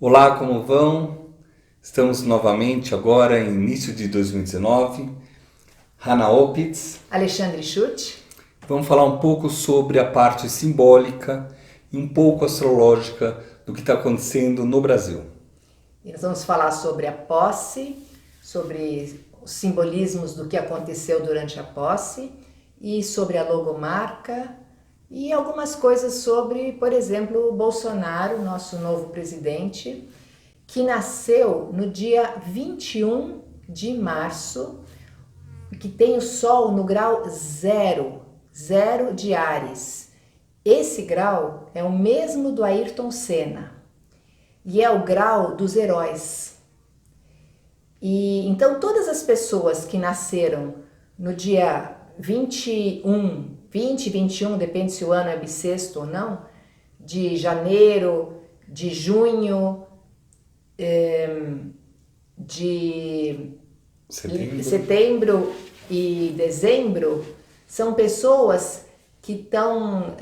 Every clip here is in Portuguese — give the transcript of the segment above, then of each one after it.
Olá, como vão? Estamos novamente agora em início de 2019. Hannah Opitz. Alexandre Schutt. Vamos falar um pouco sobre a parte simbólica e um pouco astrológica do que está acontecendo no Brasil. E nós vamos falar sobre a posse, sobre os simbolismos do que aconteceu durante a posse e sobre a logomarca e algumas coisas sobre, por exemplo, o Bolsonaro, nosso novo presidente, que nasceu no dia 21 de março, que tem o Sol no grau 0 de Áries. Esse grau é o mesmo do Ayrton Senna e é o grau dos heróis. E então todas as pessoas que nasceram no dia 20, 21, depende se o ano é bissexto ou não, de janeiro, de junho, de setembro e dezembro, são pessoas que estão,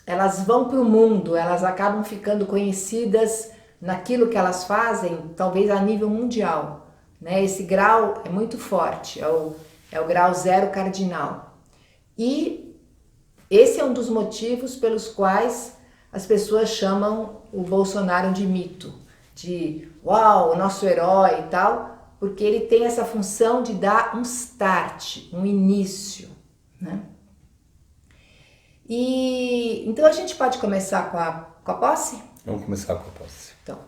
elas vão para o mundo, elas acabam ficando conhecidas naquilo que elas fazem, talvez a nível mundial, né? Esse grau é muito forte, é o grau 0 cardinal. E esse é um dos motivos pelos quais as pessoas chamam o Bolsonaro de mito, de uau, o nosso herói e tal, porque ele tem essa função de dar um start, um início, né? E então a gente pode começar com a posse? Vamos começar com a posse. Então,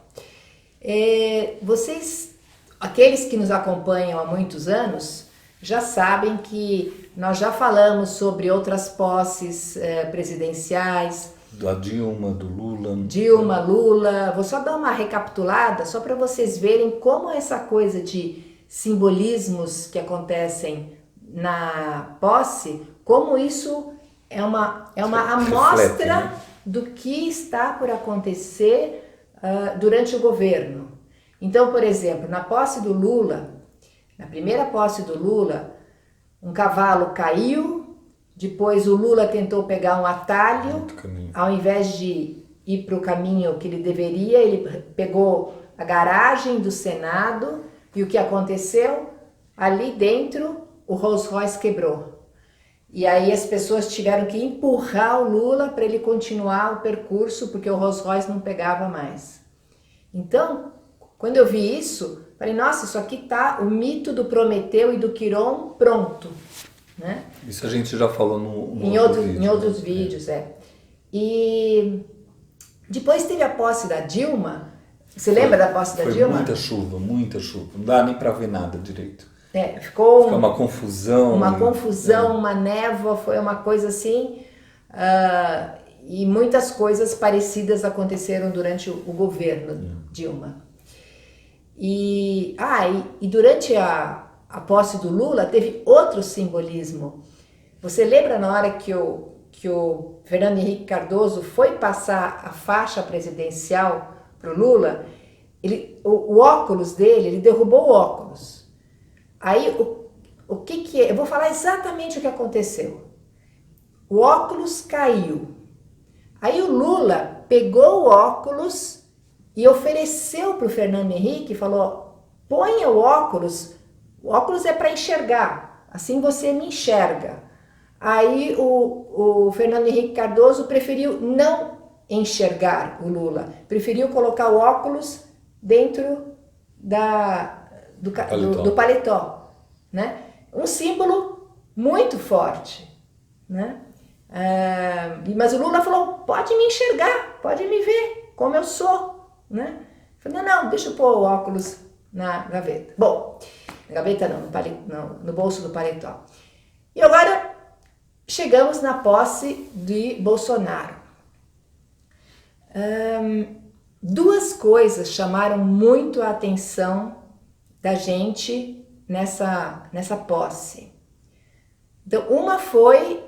vocês, aqueles que nos acompanham há muitos anos, já sabem que nós já falamos sobre outras posses presidenciais. Da Dilma, do Lula. Dilma, Lula. Vou só dar uma recapitulada, só para vocês verem como essa coisa de simbolismos que acontecem na posse, como isso é uma amostra reflete, né? do que está por acontecer durante o governo. Então, por exemplo, na posse do Lula, na primeira posse do Lula, um cavalo caiu, depois o Lula tentou pegar um atalho, ao invés de ir para o caminho que ele deveria, ele pegou a garagem do Senado e o que aconteceu? Ali dentro o Rolls Royce quebrou. E aí as pessoas tiveram que empurrar o Lula para ele continuar o percurso, porque o Rolls Royce não pegava mais. Então, quando eu vi isso, falei, nossa, isso aqui tá o mito do Prometeu e do Quiron pronto, né? Isso a gente já falou em outros vídeos, E depois teve a posse da Dilma. Você lembra da posse da Dilma? Muita chuva. Não dá nem para ver nada direito. Ficou uma confusão. Uma névoa, foi uma coisa assim. E muitas coisas parecidas aconteceram durante o governo Dilma. E durante a posse do Lula teve outro simbolismo. Você lembra na hora que o Fernando Henrique Cardoso foi passar a faixa presidencial para o Lula? O óculos dele, ele derrubou o óculos. Aí, o que é? Eu vou falar exatamente o que aconteceu. O óculos caiu. Aí o Lula pegou o óculos e ofereceu para o Fernando Henrique e falou, ponha o óculos é para enxergar, assim você me enxerga. Aí o Fernando Henrique Cardoso preferiu não enxergar o Lula, preferiu colocar o óculos dentro do paletó, né? Um símbolo muito forte, né? Mas o Lula falou, pode me enxergar, pode me ver como eu sou, né? Falei, não, deixa eu pôr o óculos na gaveta. Bom, na gaveta não, no bolso do paletó. E agora chegamos na posse de Bolsonaro. Duas coisas chamaram muito a atenção da gente nessa posse. Então, uma foi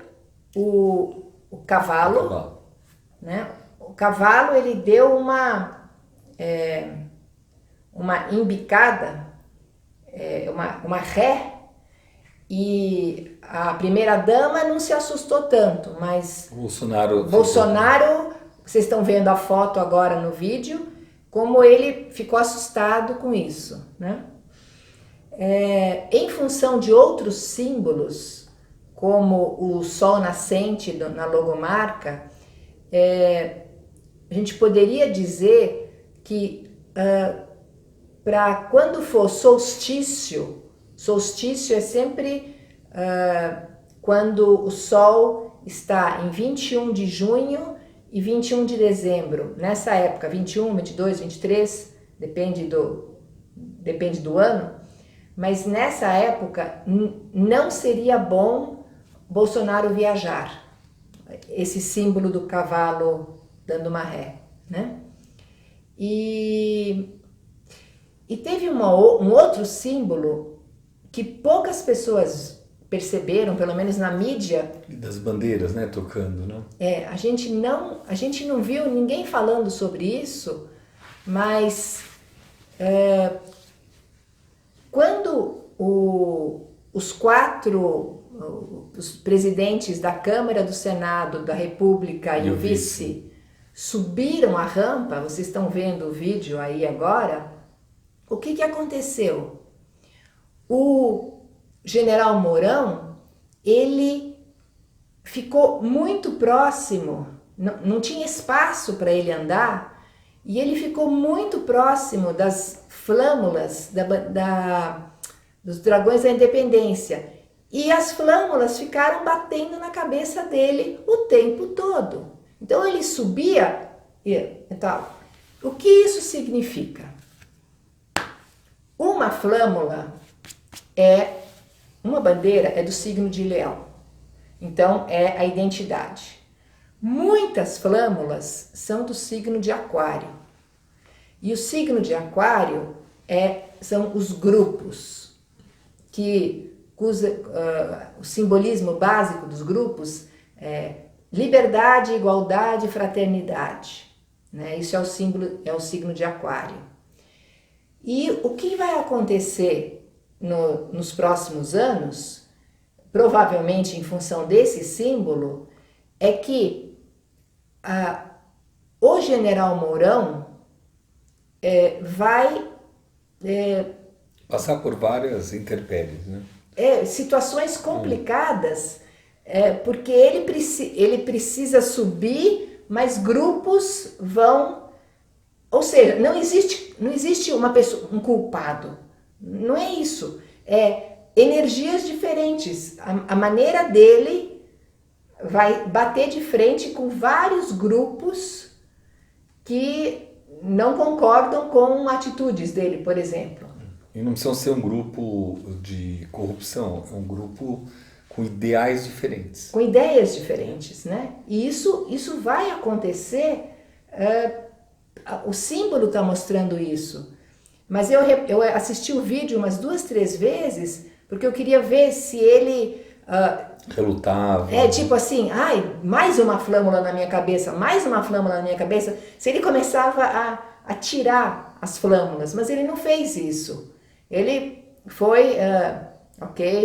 o cavalo, né? O cavalo, ele deu uma embicada, uma ré, e a primeira-dama não se assustou tanto, mas Bolsonaro, vocês estão vendo a foto agora no vídeo, como ele ficou assustado com isso, né? Em função de outros símbolos, como o sol nascente na logomarca, a gente poderia dizer que para quando for solstício é sempre quando o sol está em 21 de junho e 21 de dezembro, nessa época, 21, 22, 23, depende do ano, mas nessa época não seria bom Bolsonaro viajar, esse símbolo do cavalo dando uma ré, né? E teve um outro símbolo que poucas pessoas perceberam, pelo menos na mídia. E das bandeiras, né, tocando, né? A gente não viu ninguém falando sobre isso, mas quando os presidentes da Câmara, do Senado, da República e o vice subiram a rampa, vocês estão vendo o vídeo aí agora, o que aconteceu? O general Mourão, ele ficou muito próximo, não tinha espaço para ele andar, e ele ficou muito próximo das flâmulas dos Dragões da Independência. E as flâmulas ficaram batendo na cabeça dele o tempo todo. Então ele subia e tal. O que isso significa? Uma flâmula uma bandeira é do signo de Leão. Então é a identidade. Muitas flâmulas são do signo de Aquário. E o signo de Aquário são os grupos, que o simbolismo básico dos grupos é liberdade, igualdade, fraternidade, né? Isso é o signo de Aquário. E o que vai acontecer nos próximos anos, provavelmente em função desse símbolo, é que o general Mourão vai passar por várias intempéries, né? Situações complicadas, porque ele precisa subir, mas grupos vão... Ou seja, não existe uma pessoa, um culpado. Não é isso. Energias diferentes. A maneira dele vai bater de frente com vários grupos que não concordam com atitudes dele, por exemplo. E não precisa ser um grupo de corrupção, é um grupo com ideais diferentes. Com ideias diferentes, né? E isso vai acontecer, o símbolo está mostrando isso. Mas eu assisti o vídeo umas 2, 3 vezes, porque eu queria ver se ele... relutava. Tipo assim, mais uma flâmula na minha cabeça, mais uma flâmula na minha cabeça. Se ele começava a tirar as flâmulas, mas ele não fez isso. Ele foi,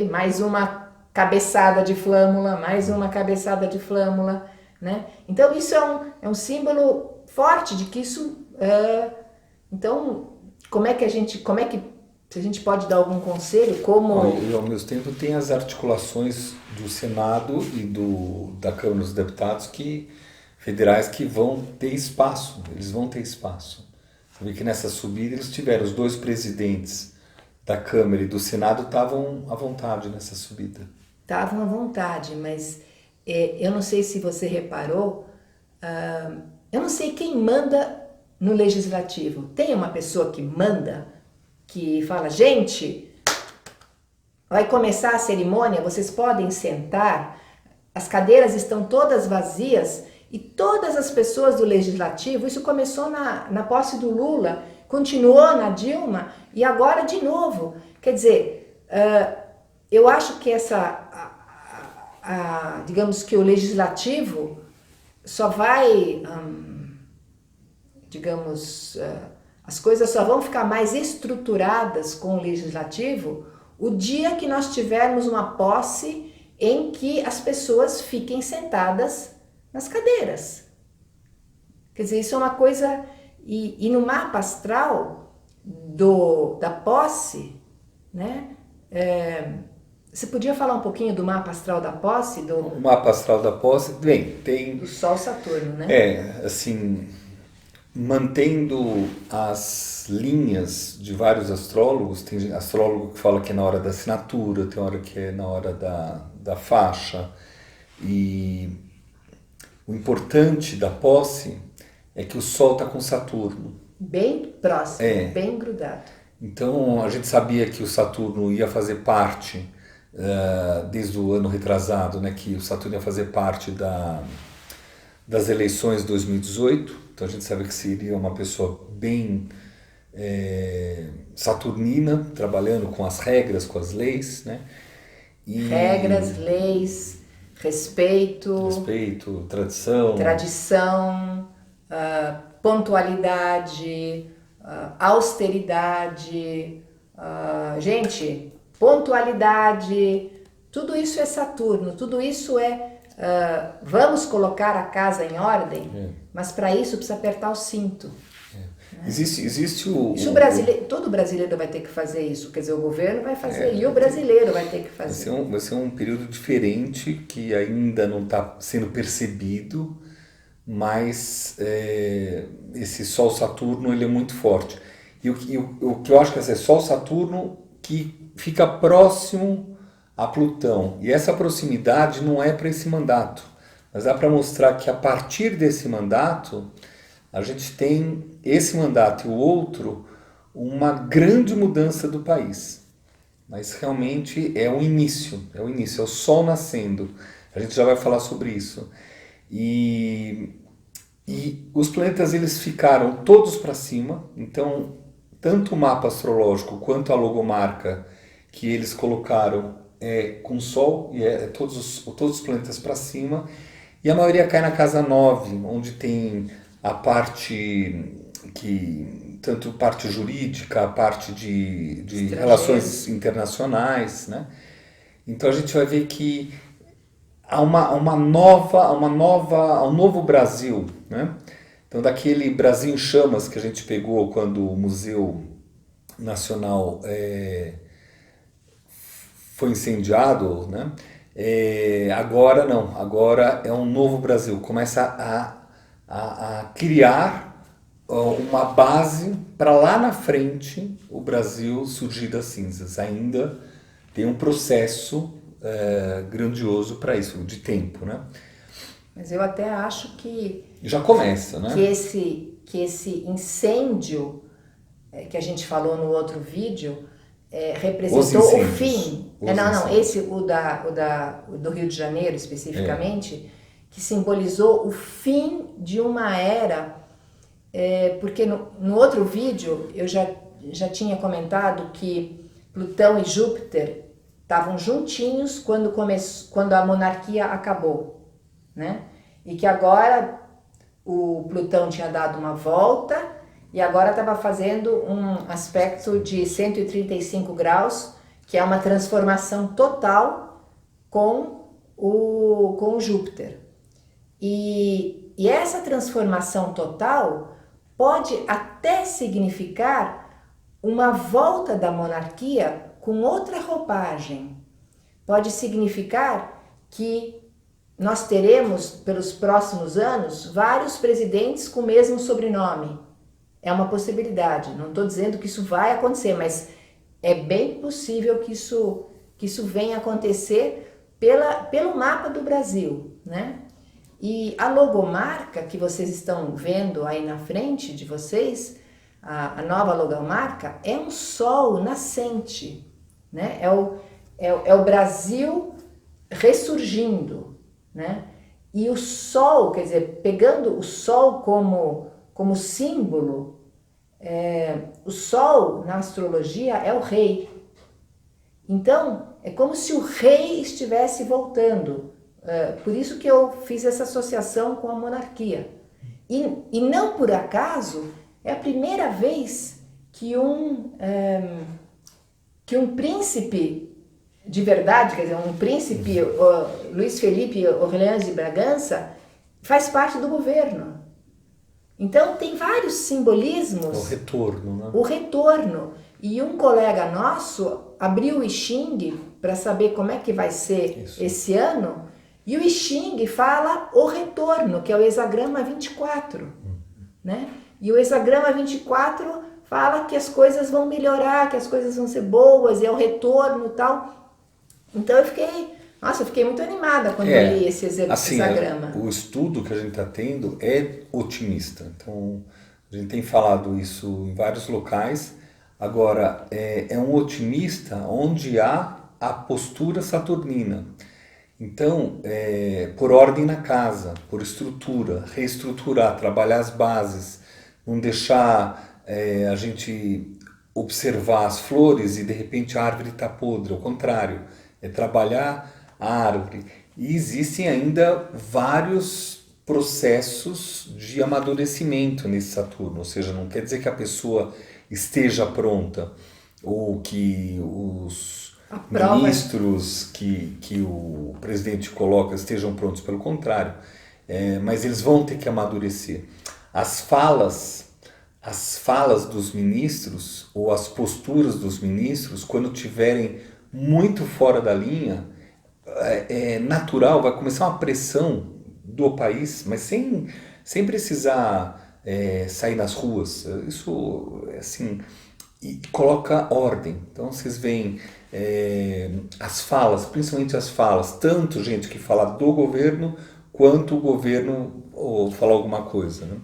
mais uma cabeçada de flâmula, mais uma cabeçada de flâmula, né? Então isso é um símbolo forte de que isso... Então, se a gente pode dar algum conselho, como... E ao mesmo tempo tem as articulações do Senado e da Câmara dos Deputados federais que vão ter espaço, eles vão ter espaço. Você vê que nessa subida eles tiveram, os 2 presidentes da Câmara e do Senado estavam à vontade nessa subida. Estavam à vontade, mas eu não sei se você reparou, eu não sei quem manda no Legislativo. Tem uma pessoa que manda, que fala, gente, vai começar a cerimônia, vocês podem sentar, as cadeiras estão todas vazias, e todas as pessoas do Legislativo, isso começou na posse do Lula, continuou na Dilma e agora de novo. Quer dizer, eu acho que digamos que o Legislativo só vai, as coisas só vão ficar mais estruturadas com o Legislativo o dia que nós tivermos uma posse em que as pessoas fiquem sentadas nas cadeiras. Quer dizer, isso é uma coisa... E no mapa astral da posse, né? Você podia falar um pouquinho do mapa astral da posse? O mapa astral da posse, bem, tem... Do Sol Saturno, né? Assim, mantendo as linhas de vários astrólogos, tem astrólogo que fala que é na hora da assinatura, tem hora que é na hora da faixa, e o importante da posse é que o Sol está com Saturno. Bem próximo, bem grudado. Então a gente sabia que o Saturno ia fazer parte, desde o ano retrasado, né, que o Saturno ia fazer parte das eleições de 2018. Então a gente sabe que seria uma pessoa bem saturnina, trabalhando com as regras, com as leis, né? Regras, leis, respeito, tradição, pontualidade, austeridade, gente, pontualidade, tudo isso é Saturno, tudo isso vamos colocar a casa em ordem, mas para isso precisa apertar o cinto. Existe todo brasileiro vai ter que fazer isso, quer dizer, o governo vai fazer e o brasileiro vai ter que fazer. Vai ser um período diferente que ainda não está sendo percebido, mas esse Sol-Saturno ele é muito forte. E o que eu acho que é Sol-Saturno que fica próximo a Plutão. E essa proximidade não é para esse mandato, mas dá para mostrar que a partir desse mandato a gente tem esse mandato e o outro uma grande mudança do país. Mas realmente é o início, é o Sol nascendo. A gente já vai falar sobre isso. E os planetas eles ficaram todos para cima, então tanto o mapa astrológico quanto a logomarca que eles colocaram com o Sol, e todos os planetas para cima, e a maioria cai na casa 9, onde tem a parte tanto parte jurídica, a parte de relações internacionais, né? Então a gente vai ver que há um novo Brasil, né? Então daquele Brasil em chamas que a gente pegou quando o Museu Nacional foi incendiado, né? Agora não, agora é um novo Brasil, começa a criar uma base para lá na frente o Brasil surgir das cinzas. Ainda tem um processo grandioso para isso, de tempo, né? Mas eu até acho que... Já começa, né? Que esse incêndio que a gente falou no outro vídeo representou o fim. Esse, o do Rio de Janeiro especificamente, que simbolizou o fim de uma era, porque no outro vídeo eu já tinha comentado que Plutão e Júpiter estavam juntinhos quando a monarquia acabou, né? E que agora o Plutão tinha dado uma volta e agora estava fazendo um aspecto de 135 graus, que é uma transformação total com o Júpiter. E essa transformação total pode até significar uma volta da monarquia com outra roupagem. Pode significar que nós teremos, pelos próximos anos, vários presidentes com o mesmo sobrenome. É uma possibilidade. Não estou dizendo que isso vai acontecer, mas é bem possível que isso venha a acontecer pelo mapa do Brasil, né? E a logomarca que vocês estão vendo aí na frente de vocês, a nova logomarca, é um sol nascente, né? É o Brasil ressurgindo, né? E o sol, quer dizer, pegando o sol como símbolo, o sol na astrologia é o rei. Então, é como se o rei estivesse voltando. Por isso que eu fiz essa associação com a monarquia. E não por acaso, é a primeira vez que um príncipe de verdade, quer dizer, um príncipe, Luiz Felipe Orleans de Bragança, faz parte do governo. Então tem vários simbolismos. O retorno, né? O retorno. E um colega nosso abriu o I Ching para saber como é que vai ser esse ano, e o I Ching fala o retorno, que é o hexagrama 24, né? E o hexagrama 24 fala que as coisas vão melhorar, que as coisas vão ser boas, é o retorno e tal. Então eu fiquei muito animada quando eu li esse hexagrama. O estudo que a gente está tendo é otimista. Então, a gente tem falado isso em vários locais. Agora, é um otimista onde há a postura saturnina. Então, por ordem na casa, por estrutura, reestruturar, trabalhar as bases, não deixar a gente observar as flores e de repente a árvore está podre, ao contrário, é trabalhar a árvore. E existem ainda vários processos de amadurecimento nesse Saturno, ou seja, não quer dizer que a pessoa esteja pronta ou que os ministros que o presidente coloca estejam prontos, pelo contrário, mas eles vão ter que amadurecer. As falas dos ministros ou as posturas dos ministros, quando tiverem muito fora da linha, é natural, vai começar uma pressão do país, mas sem precisar sair nas ruas. Isso, assim, e coloca ordem. Então, vocês veem as falas, principalmente as falas, tanto gente que fala do governo, quanto o governo ou falar alguma coisa, né?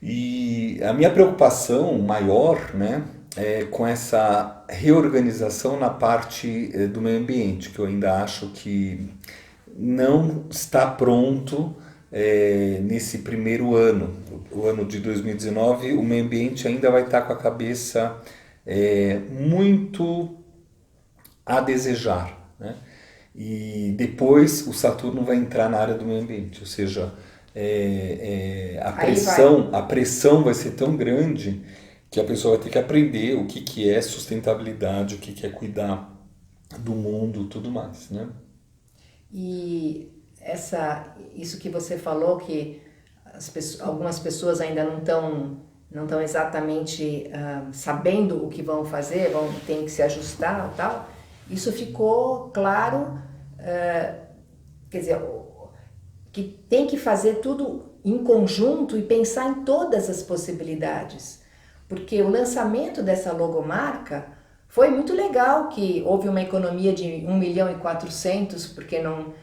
E a minha preocupação maior, né, é com essa reorganização na parte do meio ambiente, que eu ainda acho que não está pronto nesse primeiro ano. O ano de 2019, o meio ambiente ainda vai estar com a cabeça muito a desejar, né? E depois o Saturno vai entrar na área do meio ambiente, ou seja, a pressão vai ser tão grande que a pessoa vai ter que aprender o que é sustentabilidade, o que é cuidar do mundo e tudo mais, né? E isso que você falou, que algumas pessoas ainda não estão exatamente sabendo o que vão fazer, ter que se ajustar e tal, isso ficou claro, quer dizer, que tem que fazer tudo em conjunto e pensar em todas as possibilidades, porque o lançamento dessa logomarca foi muito legal, que houve uma economia de 1.400.000, porque não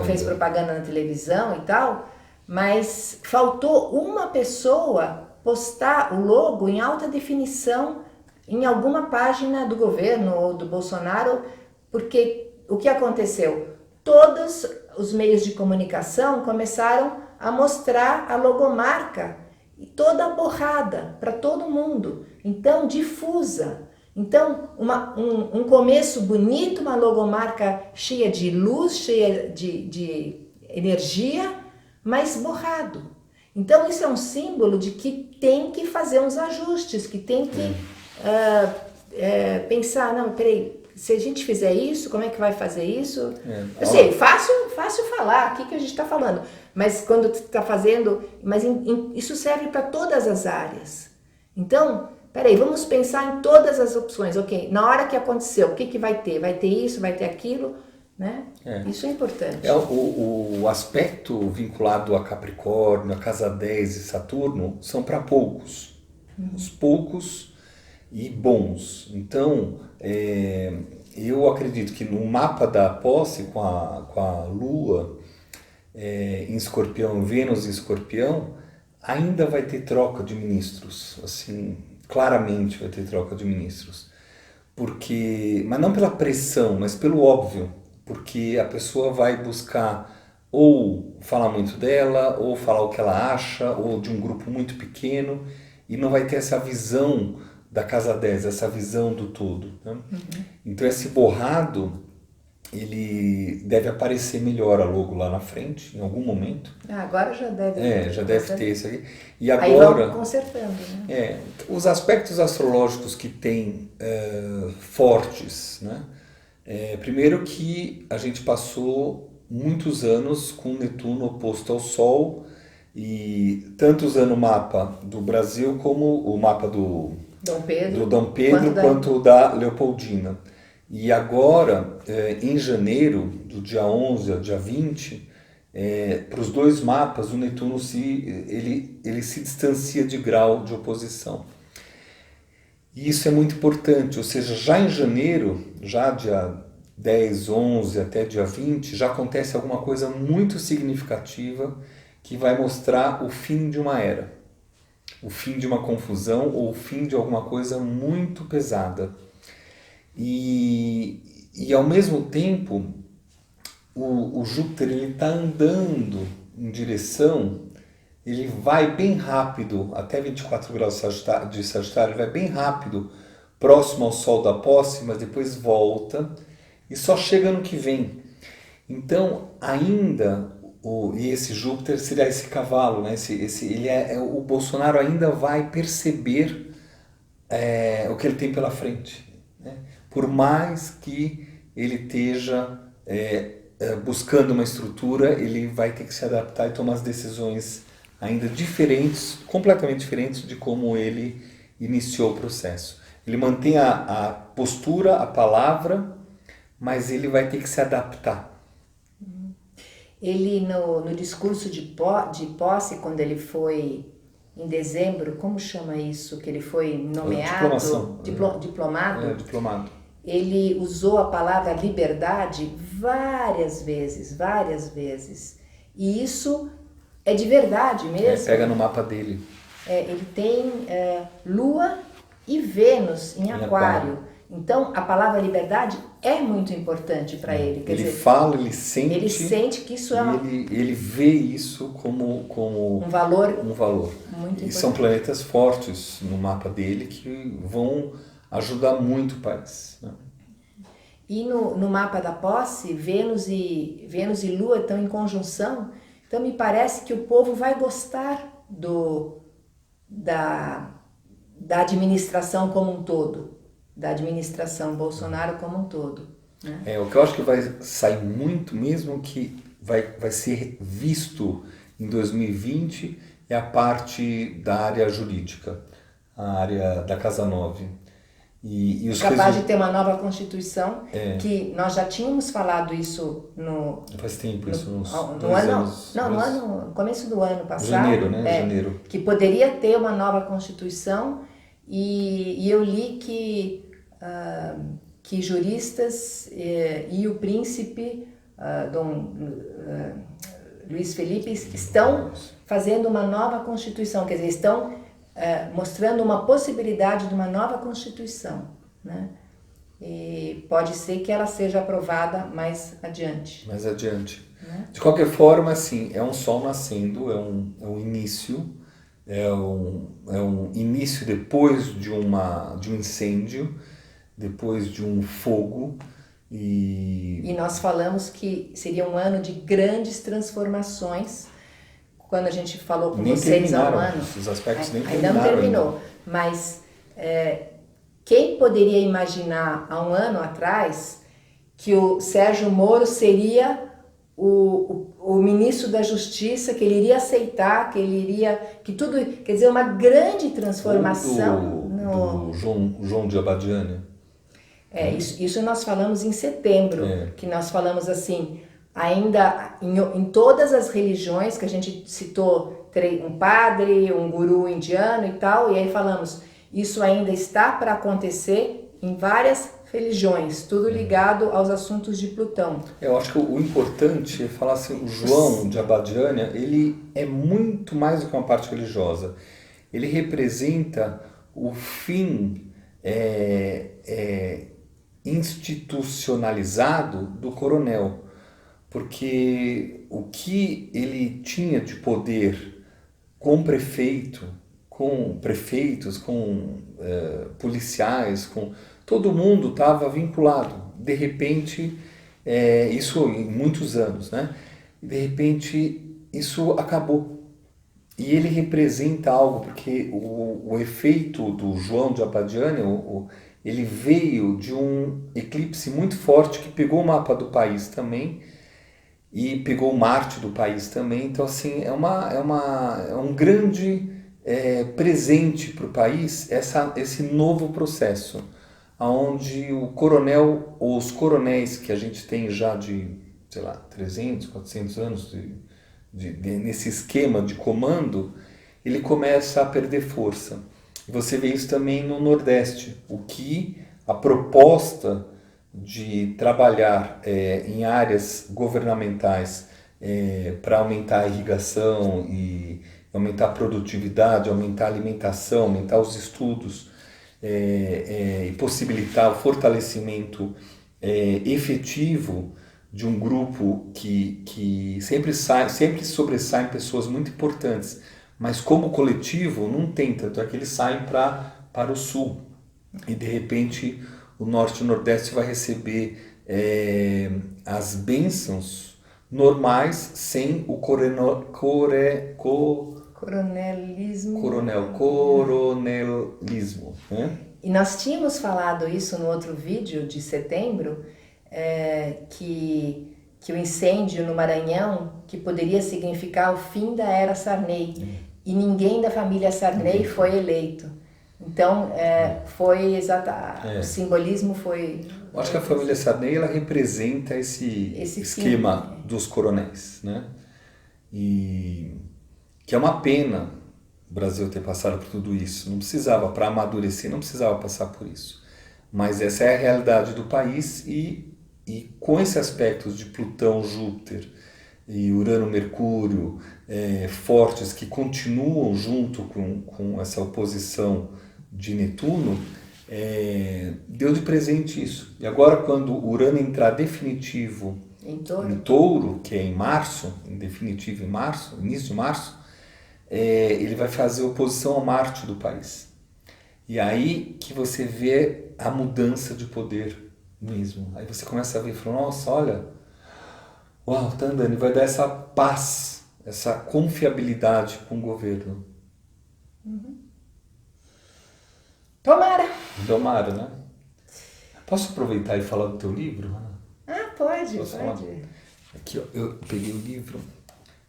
fez propaganda na televisão e tal, mas faltou uma pessoa postar o logo em alta definição em alguma página do governo ou do Bolsonaro, porque o que aconteceu? Todos os meios de comunicação começaram a mostrar a logomarca e toda a borrada para todo mundo, então difusa. Então, um começo bonito, uma logomarca cheia de luz, cheia de energia, mas borrado. Então, isso é um símbolo de que tem que fazer uns ajustes, que tem que pensar, não, peraí, se a gente fizer isso, como é que vai fazer isso? Eu sei, fácil falar, o que a gente está falando, mas quando está fazendo, isso serve para todas as áreas. Então, peraí, vamos pensar em todas as opções. Ok, na hora que aconteceu, o que vai ter? Vai ter isso, vai ter aquilo, né? Isso é importante. O aspecto vinculado a Capricórnio, a Casa 10 e Saturno são para poucos. Os poucos e bons. Então, eu acredito que no mapa da posse, com a Lua em Escorpião, Vênus em Escorpião, ainda vai ter troca de ministros, assim, claramente vai ter troca de ministros, mas não pela pressão, mas pelo óbvio, porque a pessoa vai buscar ou falar muito dela, ou falar o que ela acha, ou de um grupo muito pequeno, e não vai ter essa visão da Casa 10, essa visão do todo, né? Então esse borrado, ele deve aparecer melhor a logo lá na frente, em algum momento. Agora já deve. Já deve ter isso aqui. E aí agora, vão consertando, né? Os aspectos astrológicos que tem fortes, né? Primeiro que a gente passou muitos anos com Netuno oposto ao Sol, e tanto usando o mapa do Brasil como o mapa do Dom Pedro quanto da Leopoldina. E agora, em janeiro, do dia 11 ao dia 20, para os dois mapas, o Netuno ele se distancia de grau de oposição. E isso é muito importante, ou seja, já em janeiro, já dia 10, 11 até dia 20, já acontece alguma coisa muito significativa que vai mostrar o fim de uma era, o fim de uma confusão ou o fim de alguma coisa muito pesada. E ao mesmo tempo, o Júpiter está andando em direção, ele vai bem rápido, até 24 graus de Sagitário, ele vai bem rápido, próximo ao Sol da posse, mas depois volta e só chega no que vem. Então, ainda, esse Júpiter seria esse cavalo, né? O Bolsonaro ainda vai perceber o que ele tem pela frente, né? Por mais que ele esteja buscando uma estrutura, ele vai ter que se adaptar e tomar as decisões ainda diferentes, completamente diferentes de como ele iniciou o processo. Ele mantém a postura, a palavra, mas ele vai ter que se adaptar. Ele, no discurso de posse, quando ele foi em dezembro, como chama isso? Que ele foi nomeado? Diplomado? Diplomado. Ele usou a palavra liberdade várias vezes. E isso é de verdade mesmo. Pega no mapa dele. Ele tem Lua e Vênus em Aquário. Então, a palavra liberdade é muito importante para ele. Quer dizer, fala, ele sente. Ele sente que isso ele vê isso como um valor muito importante. São planetas fortes no mapa dele que vão ajudar muito o país, né? E no mapa da posse, Vênus e Lua estão em conjunção. Então, me parece que o povo vai gostar da administração como um todo. Da administração Bolsonaro como um todo, né? O que eu acho que vai sair muito mesmo, que vai ser visto em 2020, é a parte da área jurídica, a área da Casa 9. E os capaz de ter uma nova Constituição, que nós já tínhamos falado isso faz tempo, isso uns no 2 anos. No começo do ano passado. Janeiro, né? Janeiro. Que poderia ter uma nova Constituição, e eu li que juristas e o príncipe Dom Luiz Felipe estão fazendo uma nova Constituição, quer dizer, estão mostrando uma possibilidade de uma nova Constituição, né? E pode ser que ela seja aprovada mais adiante. Né? De qualquer forma, assim, é um sol nascendo, é um início, é um início depois de um incêndio, depois de um fogo. E nós falamos que seria um ano de grandes transformações. Quando a gente falou com vocês há um ano, os aspectos nem ainda não terminou, mas quem poderia imaginar há um ano atrás que o Sérgio Moro seria o ministro da Justiça, que ele iria aceitar, que tudo, quer dizer, uma grande transformação do João de Abadiânia. Isso nós falamos em setembro, que nós falamos assim, ainda em todas as religiões, que a gente citou um padre, um guru indiano e tal, e aí falamos, isso ainda está para acontecer em várias religiões, tudo ligado aos assuntos de Plutão. Eu acho que o importante é falar assim, o João de Abadiânia, ele é muito mais do que uma parte religiosa. Ele representa o fim institucionalizado do coronel. Porque o que ele tinha de poder com prefeitos, com policiais, com todo mundo estava vinculado. De repente, isso em muitos anos, né? De repente, isso acabou. E ele representa algo, porque o efeito do João de Abadiânia, ele veio de um eclipse muito forte que pegou o mapa do país também, e pegou o Marte do país também. Então, assim, é um grande presente para o país esse novo processo, onde o coronel, ou os coronéis que a gente tem já de, sei lá, 300, 400 anos nesse esquema de comando, ele começa a perder força. Você vê isso também no Nordeste, o que a proposta de trabalhar em áreas governamentais para aumentar a irrigação e aumentar a produtividade, aumentar a alimentação, aumentar os estudos e possibilitar o fortalecimento efetivo de um grupo que sempre sobressaem pessoas muito importantes, mas como coletivo não tem, tanto é que eles saem para o sul e de repente o norte e o nordeste vai receber as bênçãos normais sem o coronelismo, né? E nós tínhamos falado isso no outro vídeo de setembro, que o incêndio no Maranhão, que poderia significar o fim da era Sarney, e ninguém da família Sarney foi eleito. Então, foi o simbolismo foi... Eu acho que a família Sarney ela representa esse esquema dos coronéis, né? E que é uma pena o Brasil ter passado por tudo isso. Não precisava, para amadurecer, não precisava passar por isso. Mas essa é a realidade do país e com esse aspecto de Plutão, Júpiter e Urano, Mercúrio, fortes que continuam junto com essa oposição de Netuno, deu de presente isso. E agora quando Urano entrar definitivo em Touro, que é em março, em definitivo em março, início de março, ele vai fazer oposição ao Marte do país. E aí que você vê a mudança de poder mesmo. Aí você começa a ver e fala, nossa, olha, uau, tá andando, e vai dar essa paz, essa confiabilidade com o governo. Uhum. Tomara, né? Posso aproveitar e falar do teu livro, Ana? Pode. Aqui, ó, eu peguei o livro,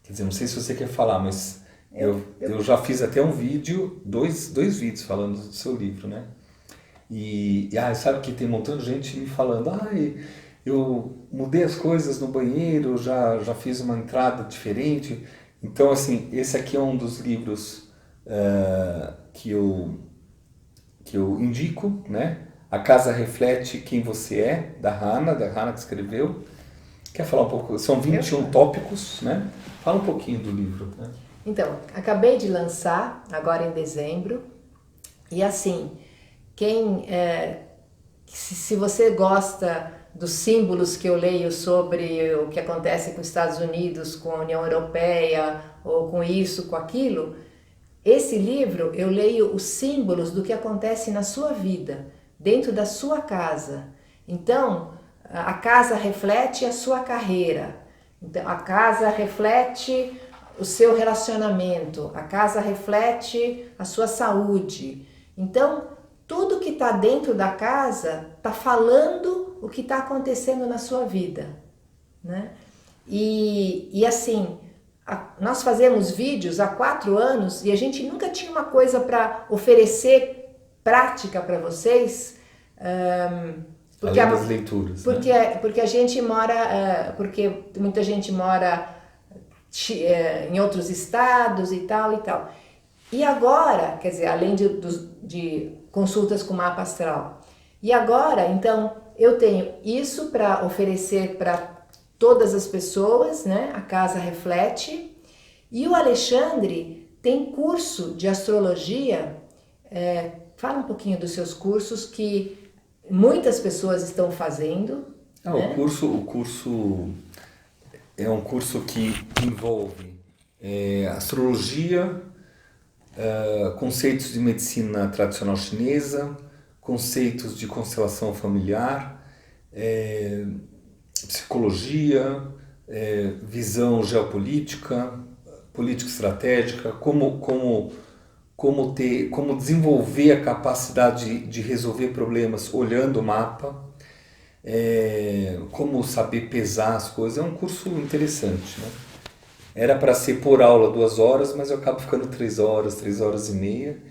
quer dizer, não sei se você quer falar, mas eu já fiz até um vídeo, dois vídeos falando do seu livro, né? E sabe que tem um montão de gente me falando, eu mudei as coisas no banheiro, já fiz uma entrada diferente. Então, assim, esse aqui é um dos livros que eu indico, né? A Casa Reflete Quem Você É, da Hannah que escreveu. Quer falar um pouco? São 21 tópicos, né? Fala um pouquinho do livro, né? Então, acabei de lançar, agora em dezembro, e assim, se você gosta dos símbolos que eu leio sobre o que acontece com os Estados Unidos, com a União Europeia, ou com isso, com aquilo, esse livro eu leio os símbolos do que acontece na sua vida, dentro da sua casa. Então, a casa reflete a sua carreira, então, a casa reflete o seu relacionamento, a casa reflete a sua saúde. Então, tudo que está dentro da casa está falando o que está acontecendo na sua vida, né? E assim, nós fazemos vídeos há 4 anos e a gente nunca tinha uma coisa para oferecer prática para vocês. Além das leituras. Porque a gente mora, porque muita gente mora em outros estados e tal. E agora, quer dizer, além de consultas com mapa astral. E agora, então, eu tenho isso para oferecer para todas as pessoas, né? A Casa Reflete. E o Alexandre tem curso de astrologia. Fala um pouquinho dos seus cursos que muitas pessoas estão fazendo. Né? O curso é um curso que envolve astrologia, conceitos de medicina tradicional chinesa, conceitos de constelação familiar, psicologia, visão geopolítica, política estratégica, como desenvolver a capacidade de resolver problemas olhando o mapa, como saber pesar as coisas. É um curso interessante, né? Era para ser por aula 2 horas, mas eu acabo ficando 3 horas, 3 horas e meia.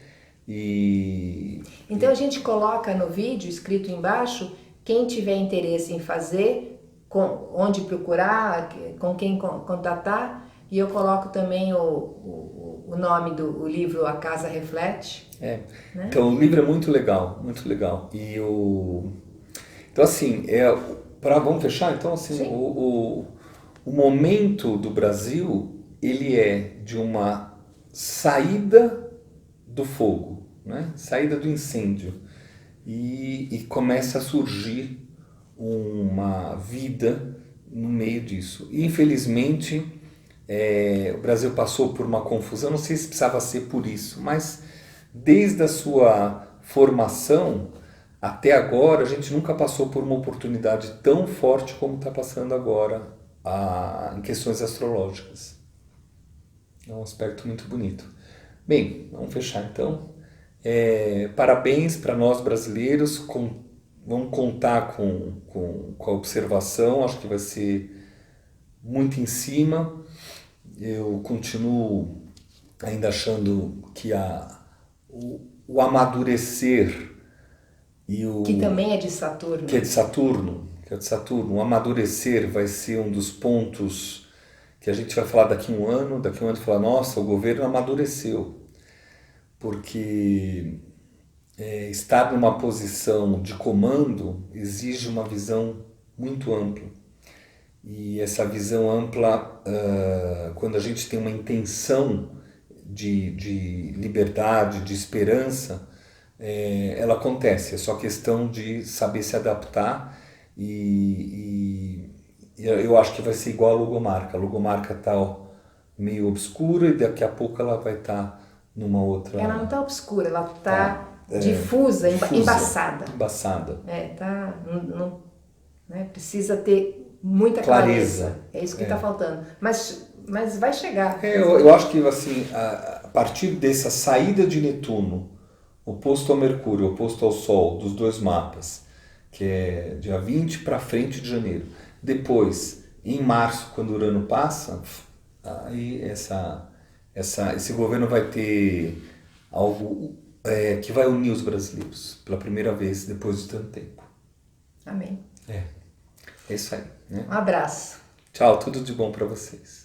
Então a gente coloca no vídeo, escrito embaixo, quem tiver interesse em fazer, onde procurar, com quem contatar, e eu coloco também o nome do livro A Casa Reflete. Né? Então o livro é muito legal, muito legal. Então assim, vamos fechar? Então assim, o momento do Brasil, ele é de uma saída do fogo, né? Saída do incêndio, e começa a surgir uma vida no meio disso. E, infelizmente, o Brasil passou por uma confusão, não sei se precisava ser por isso, mas desde a sua formação até agora, a gente nunca passou por uma oportunidade tão forte como está passando agora em questões astrológicas. É um aspecto muito bonito. Bem, vamos fechar então. Parabéns para nós brasileiros, vamos contar com a observação, acho que vai ser muito em cima. Eu continuo ainda achando que o amadurecer que também é de Saturno. Que é de Saturno. O amadurecer vai ser um dos pontos que a gente vai falar daqui a um ano falar, nossa, o governo amadureceu. Porque estar numa posição de comando exige uma visão muito ampla. E essa visão ampla, quando a gente tem uma intenção de liberdade, de esperança, ela acontece. É só questão de saber se adaptar, e eu acho que vai ser igual a logomarca. A logomarca está meio obscura e daqui a pouco ela vai estar numa outra... Ela não está obscura, ela está difusa, embaçada. Embaçada. Precisa ter muita clareza. É isso que está faltando. Mas vai chegar. Eu acho que assim, a partir dessa saída de Netuno, oposto ao Mercúrio, oposto ao Sol, dos dois mapas, que é dia 20 para frente de janeiro. Depois, em março, quando o Urano passa, aí esse governo vai ter algo que vai unir os brasileiros pela primeira vez depois de tanto tempo. Amém. É isso aí. Né? Um abraço. Tchau, tudo de bom para vocês.